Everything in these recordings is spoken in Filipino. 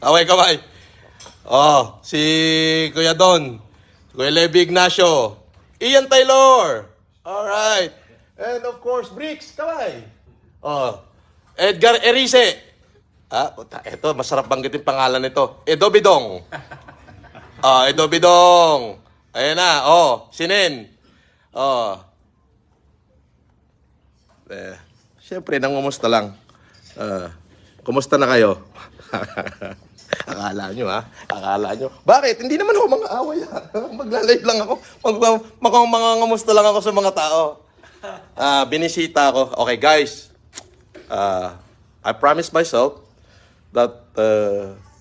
Kaway. Oh, si Kuya Don. Kuya Levi Ignacio. Ian Taylor. Alright. And of course, Bricks. Kaway. Oh. Edgar Erice. Ito, masarap banggitin pangalan nito. Edo Bidong. Edo Bidong. Ayan na. Sinen. Siyempre, nangumusta lang. Kumusta na kayo? Akala nyo. Bakit? Hindi naman ako mga away. Magla-live lang ako. Mangangamusta lang ako sa mga tao. Binisita ako. Okay, guys. I promised myself that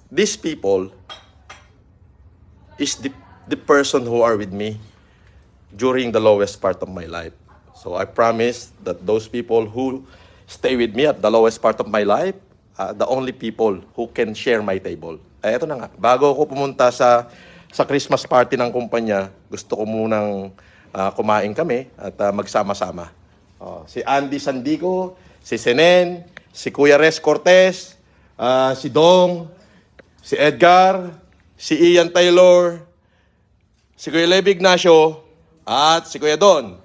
these people is the person who are with me during the lowest part of my life. So I promise that those people who stay with me at the lowest part of my life, the only people who can share my table. Eto na nga, bago ako pumunta sa Christmas party ng kumpanya, gusto ko munang kumain kami at magsama-sama. Si Andy Sandico, si Senen, si Kuya Res Cortez, si Dong, si Edgar, si Ian Taylor, si Kuya Levi Ignacio, at si Kuya Don.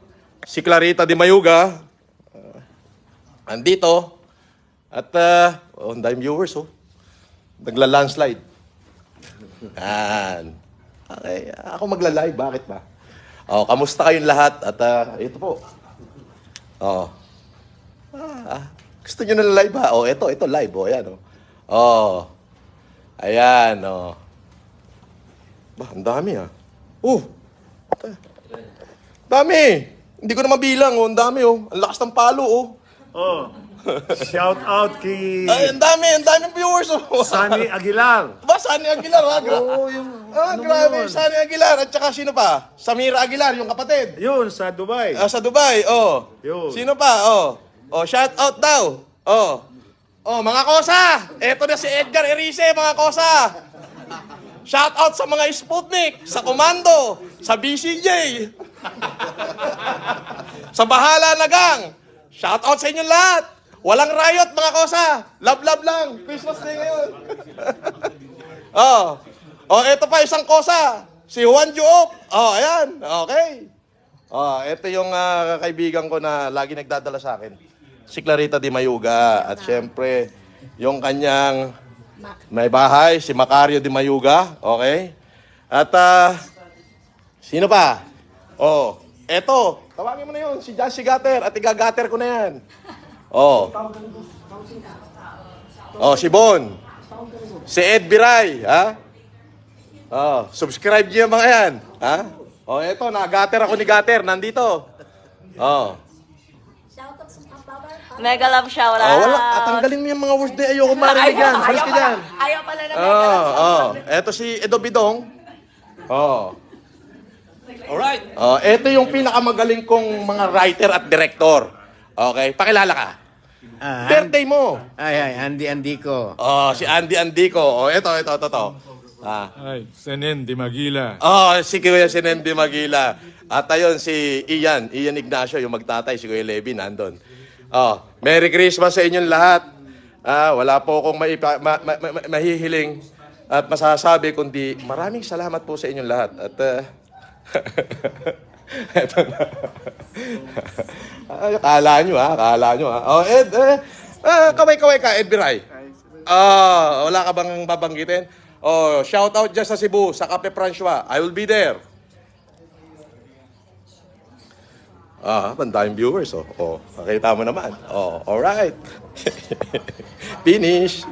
Si Clarita Di Mayuga, andito. At, ang daming viewers, Nagla-landslide. Yan. Okay, ako magla-live. Bakit ba? Kamusta kayong lahat? At, ito po. Gusto nyo na live ba? Ito live. Ayan, Ayan, Ba, ang dami, Dami. Hindi ko na mabilang, Ang dami, Ang lakas ng palo, Shout out kay Ay, ang dami viewers, Sunny Aguilar. Ba, Sunny Aguilar, grabe, yun? Sunny Aguilar. At saka sino pa? Samira Aguilar, yung kapatid. Yun, sa Dubai. Sa Dubai, Yun. Sino pa, shout out daw. Mga kosa. Eto na si Edgar Erice, mga kosa. Shout out sa mga Sputnik, sa Komando, sa BCJ. Sa Bahala na Gang. Shout out sa inyong lahat. Walang riot, mga kosa. Love lang. Christmas Day ngayon. Eto pa isang kosa. Si Juan Joop. Ayan. Okay. Ito yung kaibigan ko na lagi nagdadala sa akin. Si Clarita Di Mayuga. At syempre, yung kanyang may bahay, si Macario Di Mayuga. Okay? At, sino pa? Eto. Tawagin mo na yun. Si John Gatter. At igagater ko na yan. Si Bon. Si Ed Biray. Subscribe niyo yung mga yan. Eto. Nagater ako ni Gatter. Nandito. Mega love shoutout. Wala. Tanggalin mo yung mga words na ayoko marinig yan. Halis ka dyan. Ayaw pala na mega love shoutout. Eto si Edo Bidong. Alright. Ito yung pinakamagaling kong mga writer at director. Okay, pakilala ka. Birthday mo. Andy Andico. Si Andy Andico. Ito. Ay, Senen Di Magila. Si Kuya Senen Di Magila. At ayun, si Ian Ignacio, yung magtatay, si Kuya Levi, nandun. Merry Christmas sa inyong lahat. Wala po akong mahihiling at masasabi, kundi maraming salamat po sa inyong lahat. At, eto na. Kala nyo. Ed, kaway ka, Ed Biray. Wala ka bang babanggitin? Shout out dyan sa Cebu, sa Cape Francois. I will be there. Bandayang viewers, Nakita mo naman. Alright. Finish.